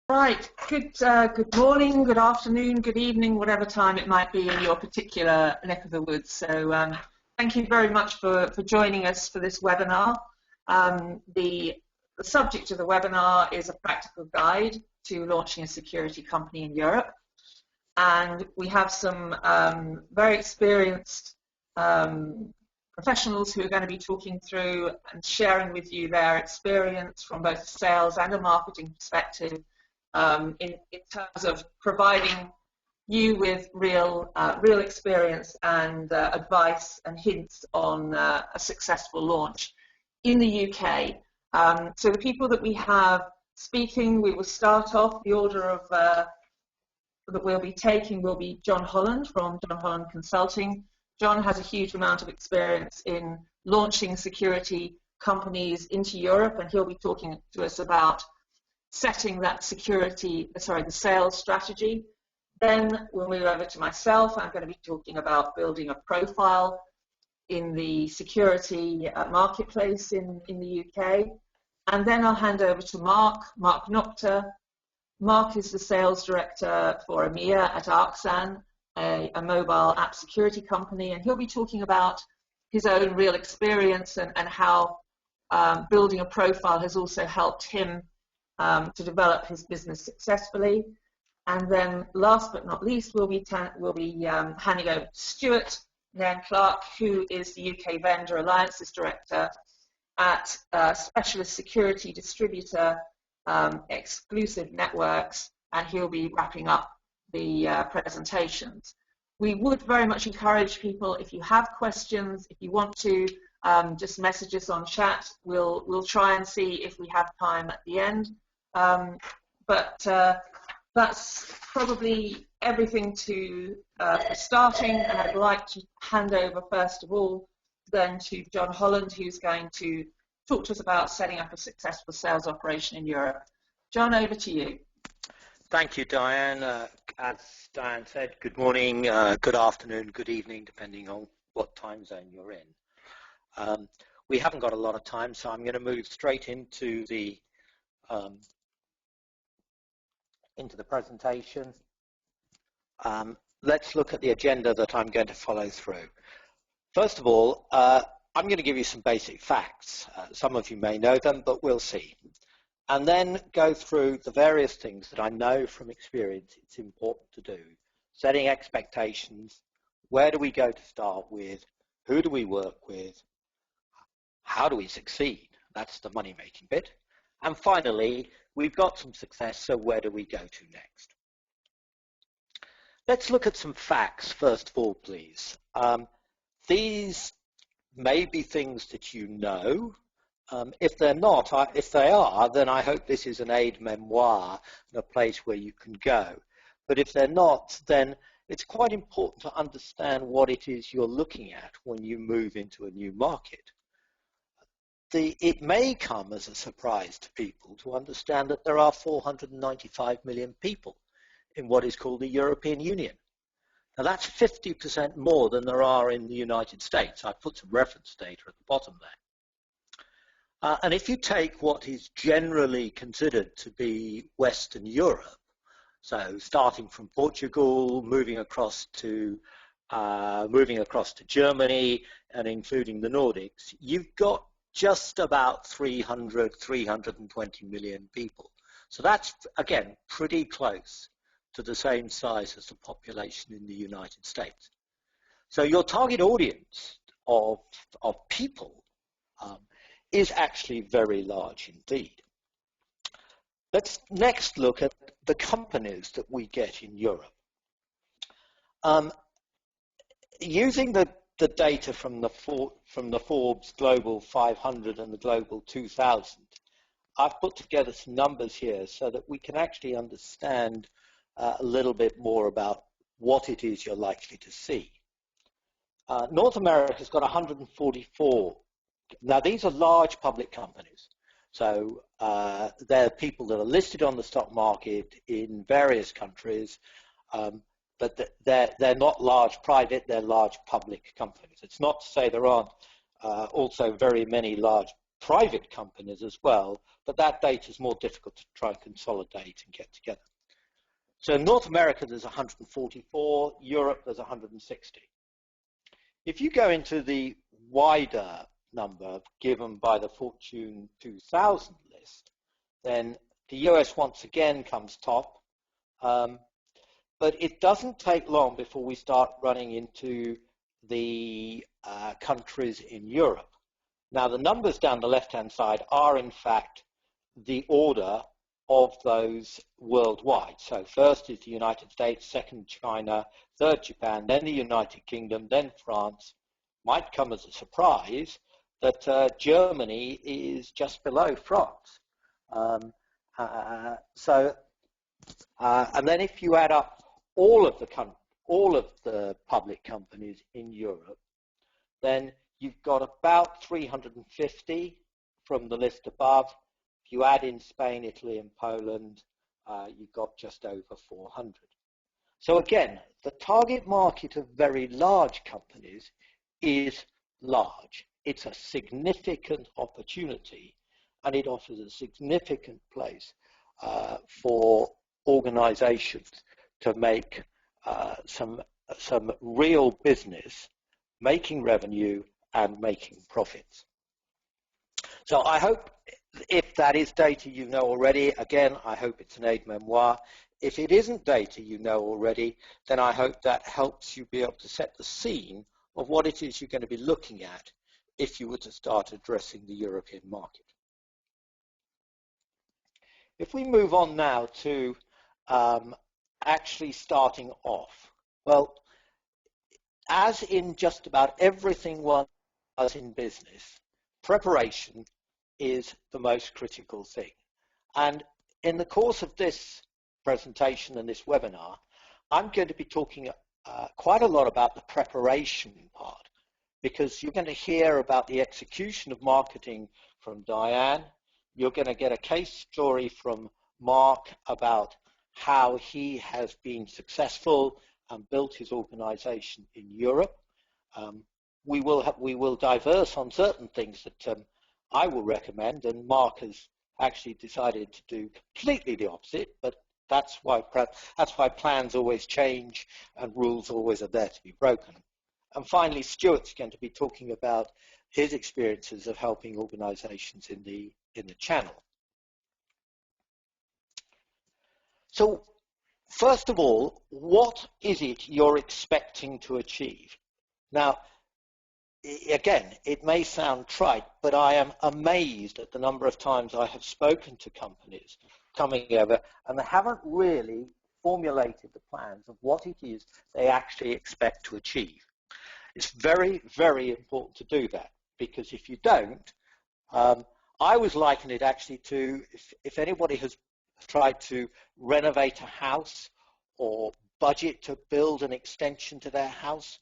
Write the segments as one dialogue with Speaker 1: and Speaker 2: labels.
Speaker 1: Right. Good morning, good afternoon, good evening, whatever time it might be in your particular neck of the woods. So thank you very much for joining us for this webinar. The subject of the webinar is a practical guide to launching a security company in Europe. And we have some very experienced professionals who are going to be talking through and sharing with you their experience from both a sales and a marketing perspective in terms of providing you with real experience and advice and hints on a successful launch in the UK. So the people that we have speaking, we will start off, the order of that we'll be taking will be John Holland from John Holland Consulting. John has a huge amount of experience in launching security companies into Europe, and he'll be talking to us about setting that the sales strategy. Then we'll move over to myself. I'm going to be talking about building a profile in the security marketplace in the UK. And then I'll hand over to Mark Nocta. Mark is the sales director for EMEA at Arxan, a mobile app security company, and he'll be talking about his own real experience and how building a profile has also helped him to develop his business successfully. And then last but not least, we'll be handing over to Stuart Nairn Clark, who is the UK Vendor Alliances Director at Specialist Security Distributor Exclusive Networks, and he'll be wrapping up the presentations. We would very much encourage people, if you have questions, if you want to just message us on chat. We'll try and see if we have time at the end. But that's probably everything for starting, and I'd like to hand over first of all then to John Holland, who's going to talk to us about setting up a successful sales operation in Europe. John, over to you.
Speaker 2: Thank you, Diane. As Diane said, good morning, good afternoon, good evening, depending on what time zone you're in. We haven't got a lot of time, so I'm going to move straight into the presentation. Let's look at the agenda that I'm going to follow through. First of all, I'm going to give you some basic facts. Some of you may know them, but we'll see. And then go through the various things that I know from experience it's important to do. Setting expectations, where do we go to start with, who do we work with, how do we succeed? That's the money-making bit. And finally, we've got some success, so where do we go to next? Let's look at some facts first of all, please. These may be things that you know. If they're not, if they are, then I hope this is an aide-memoire and a place where you can go. But if they're not, then it's quite important to understand what it is you're looking at when you move into a new market. It may come as a surprise to people to understand that there are 495 million people in what is called the European Union. Now that's 50% more than there are in the United States. I've put some reference data at the bottom there. And if you take what is generally considered to be Western Europe, so starting from Portugal, moving across to Germany and including the Nordics, you've got just about 320 million people. So that's, again, pretty close to the same size as the population in the United States. So your target audience of people is actually very large indeed. Let's next look at the companies that we get in Europe. Using the data from the Forbes Global 500 and the Global 2000, I've put together some numbers here so that we can actually understand a little bit more about what it is you're likely to see. North America's got 144. Now these are large public companies. So they're people that are listed on the stock market in various countries, but they're not large private, they're large public companies. It's not to say there aren't also very many large private companies as well, but that data is more difficult to try and consolidate and get together. So in North America, there's 144, Europe, there's 160. If you go into the wider number given by the Fortune 2000 list, then the US once again comes top, but it doesn't take long before we start running into the countries in Europe. Now, the numbers down the left-hand side are, in fact, the order of those worldwide. So first is the United States, second China, third Japan, then the United Kingdom, then France. Might come as a surprise that Germany is just below France. And then if you add up all of the public companies in Europe, then you've got about 350 from the list above. If you add in Spain, Italy, and Poland, you've got just over 400. So again, the target market of very large companies is large. It's a significant opportunity, and it offers a significant place for organizations to make some real business, making revenue and making profits. So I hope, if that is data you know already, again, I hope it's an aide-memoire. If it isn't data you know already, then I hope that helps you be able to set the scene of what it is you're going to be looking at if you were to start addressing the European market. If we move on now to actually starting off, well, as in just about everything one does in business, preparation is the most critical thing. And in the course of this presentation and this webinar, I'm going to be talking quite a lot about the preparation part, because you're going to hear about the execution of marketing from Diane. You're going to get a case story from Mark about how he has been successful and built his organization in Europe. We will diverse on certain things that I will recommend, and Mark has actually decided to do completely the opposite, but that's why plans always change and rules always are there to be broken. And finally, Stuart's going to be talking about his experiences of helping organizations in the channel. So first of all, what is it you're expecting to achieve? Now, again, it may sound trite, but I am amazed at the number of times I have spoken to companies coming over and they haven't really formulated the plans of what it is they actually expect to achieve. It's very, very important to do that, because if you don't, I was liken it actually to if anybody has tried to renovate a house or budget to build an extension to their house,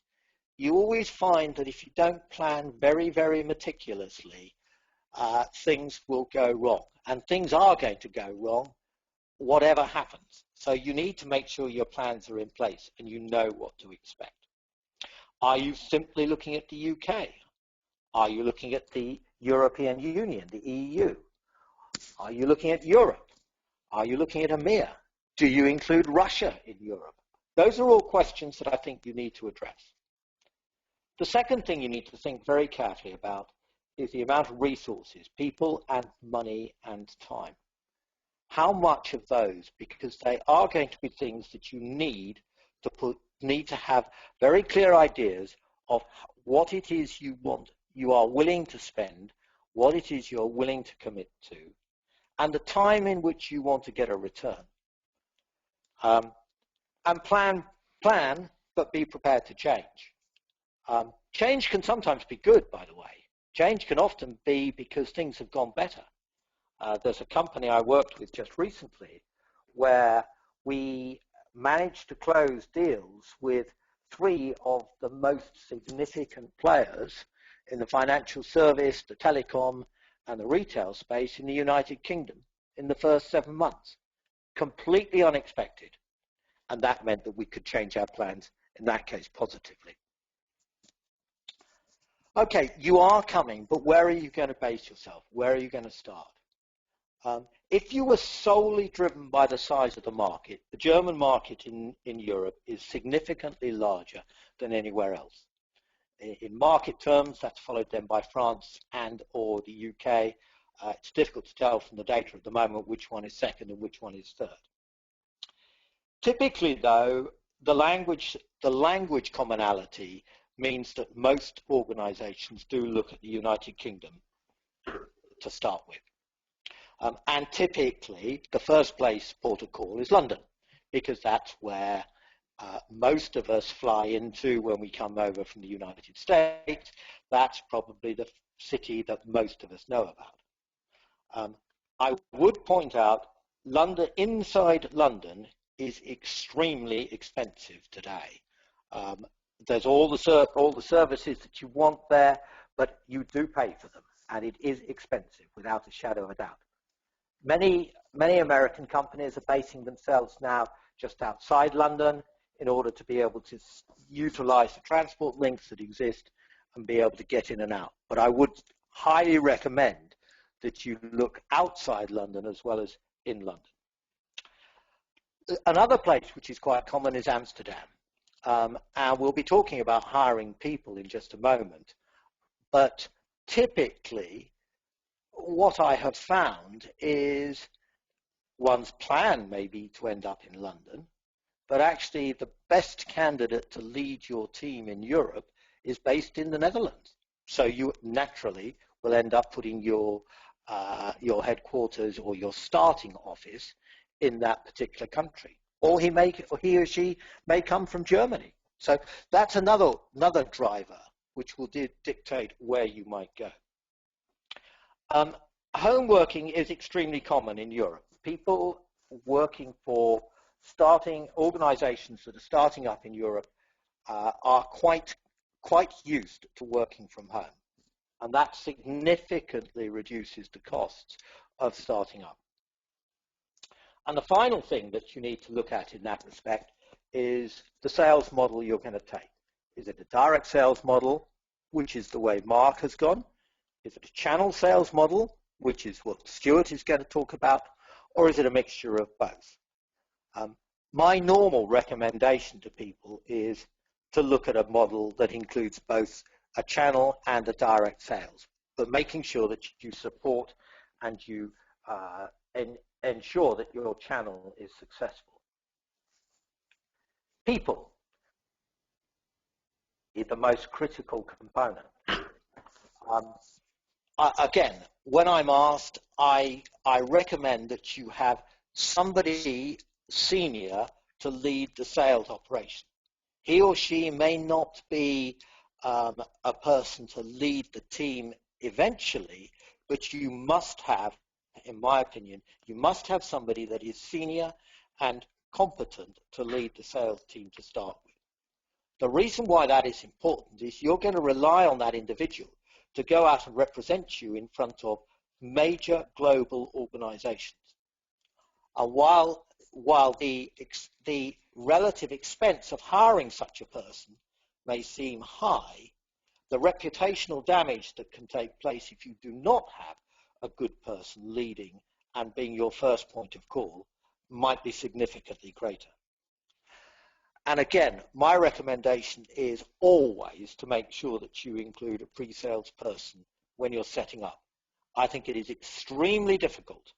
Speaker 2: you always find that if you don't plan very, very meticulously, things will go wrong. And things are going to go wrong, whatever happens. So you need to make sure your plans are in place and you know what to expect. Are you simply looking at the UK? Are you looking at the European Union, the EU? Are you looking at Europe? Are you looking at EMEA? Do you include Russia in Europe? Those are all questions that I think you need to address. The second thing you need to think very carefully about is the amount of resources, people and money and time. How much of those, because they are going to be things that you need to have very clear ideas of what it is you want, you are willing to spend, what it is you're willing to commit to, and the time in which you want to get a return. And plan, but be prepared to change. Change can sometimes be good, by the way. Change can often be because things have gone better. There's a company I worked with just recently where we managed to close deals with 3 of the most significant players in the financial service, the telecom, and the retail space in the United Kingdom in the first 7 months. Completely unexpected. And that meant that we could change our plans, in that case, positively. Okay, you are coming, but where are you going to base yourself? Where are you going to start? If you were solely driven by the size of the market, the German market in Europe is significantly larger than anywhere else. In market terms, that's followed then by France and or the UK. It's difficult to tell from the data at the moment which one is second and which one is third. Typically, though, the language commonality means that most organizations do look at the United Kingdom to start with. And typically, the first place port of call is London, because that's where most of us fly into when we come over from the United States. That's probably the city that most of us know about. I would point out London, inside London, is extremely expensive today. There's all the services that you want there, but you do pay for them, and it is expensive without a shadow of a doubt. Many American companies are basing themselves now just outside London in order to be able to utilize the transport links that exist and be able to get in and out. But I would highly recommend that you look outside London as well as in London. Another place which is quite common is Amsterdam. And we'll be talking about hiring people in just a moment. But typically, what I have found is one's plan may be to end up in London, but actually the best candidate to lead your team in Europe is based in the Netherlands. So you naturally will end up putting your headquarters or your starting office in that particular country. Or he or she may come from Germany. So that's another driver which will dictate where you might go. Home working is extremely common in Europe. People working for organizations that are starting up in Europe are quite used to working from home. And that significantly reduces the costs of starting up. And the final thing that you need to look at in that respect is the sales model you're going to take. Is it a direct sales model, which is the way Mark has gone? Is it a channel sales model, which is what Stuart is going to talk about? Or is it a mixture of both? My normal recommendation to people is to look at a model that includes both a channel and a direct sales, but making sure that you support and you ensure that your channel is successful. People is the most critical component. Again, when I'm asked, I recommend that you have somebody senior to lead the sales operation. He or she may not be a person to lead the team eventually, but you must have, in my opinion, you must have somebody that is senior and competent to lead the sales team to start with. The reason why that is important is you're going to rely on that individual to go out and represent you in front of major global organizations. And while the relative expense of hiring such a person may seem high, the reputational damage that can take place if you do not have a good person leading and being your first point of call might be significantly greater. And again, my recommendation is always to make sure that you include a pre-sales person when you're setting up. I think it is extremely difficult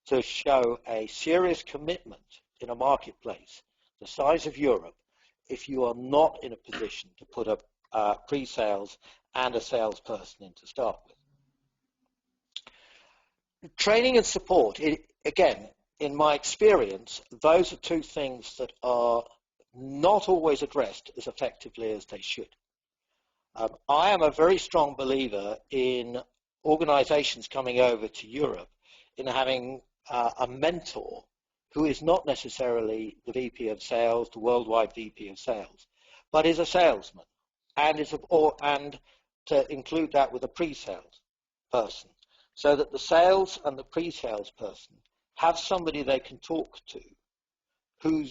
Speaker 2: to show a serious commitment in a marketplace the size of Europe if you are not in a position to put a pre-sales and a salesperson in to start with. Training and support, again, in my experience, those are two things that are not always addressed as effectively as they should. I am a very strong believer in organizations coming over to Europe in having a mentor who is not necessarily the VP of sales, the worldwide VP of sales, but is a salesman, and to include that with a pre-sales person, so that the sales and the pre-sales person have somebody they can talk to who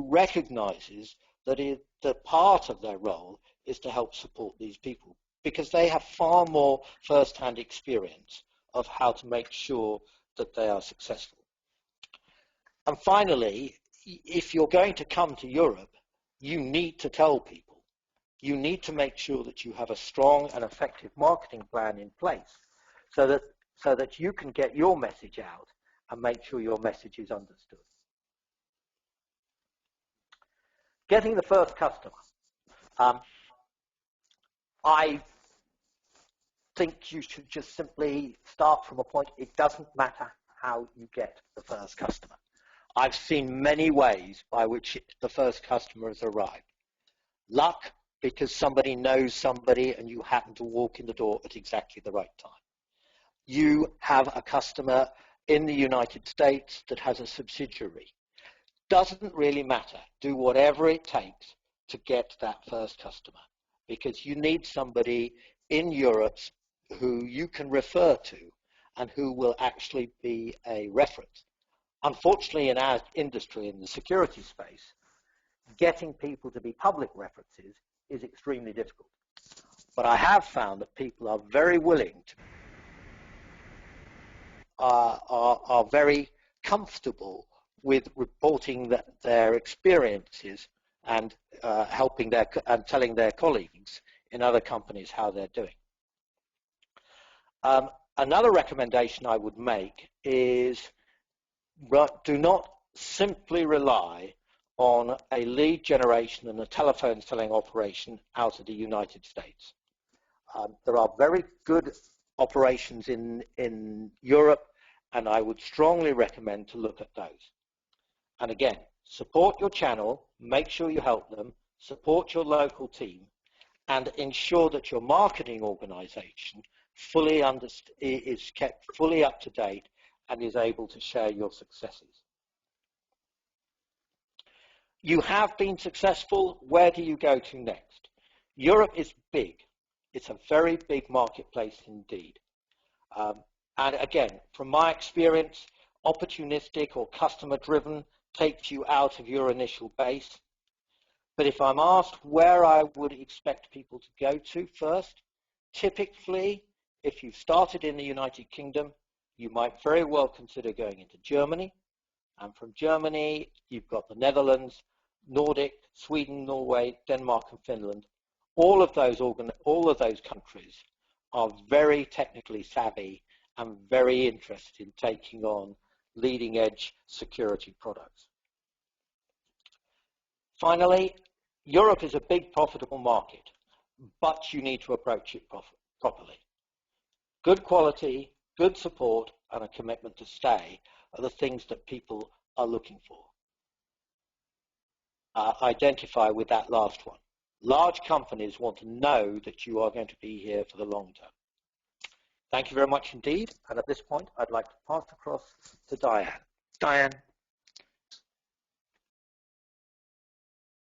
Speaker 2: recognizes that part of their role is to help support these people, because they have far more first-hand experience of how to make sure that they are successful. And finally, if you're going to come to Europe, you need to tell people. You need to make sure that you have a strong and effective marketing plan in place so that you can get your message out and make sure your message is understood. Getting the first customer. I think you should just simply start from a point. It doesn't matter how you get the first customer. I've seen many ways by which the first customer has arrived. Luck, because somebody knows somebody and you happen to walk in the door at exactly the right time. You have a customer in the United States that has a subsidiary. Doesn't really matter. Do whatever it takes to get that first customer, because you need somebody in Europe who you can refer to and who will actually be a reference. Unfortunately, in our industry, in the security space, getting people to be public references is extremely difficult. But I have found that people are very willing to, are very comfortable with reporting their experiences and helping and telling their colleagues in other companies how they're doing. Another recommendation I would make is do not simply rely on a lead generation and a telephone selling operation out of the United States. There are very good operations in Europe, and I would strongly recommend to look at those. And again, support your channel, make sure you help them, support your local team, and ensure that your marketing organization is kept fully up to date and is able to share your successes. You have been successful. Where do you go to next? Europe is big. It's a very big marketplace indeed. And again, from my experience, opportunistic or customer-driven takes you out of your initial base. But if I'm asked where I would expect people to go to first, typically, if you started in the United Kingdom, you might very well consider going into Germany. And from Germany, you've got the Netherlands, Nordic, Sweden, Norway, Denmark, and Finland. All of those countries are very technically savvy and very interested in taking on leading-edge security products. Finally, Europe is a big, profitable market, but you need to approach it properly. Good quality, good support, and a commitment to stay are the things that people are looking for. Identify with that last one. Large companies want to know that you are going to be here for the long term. Thank you very much indeed. And at this point, I'd like to pass across to Diane. Diane.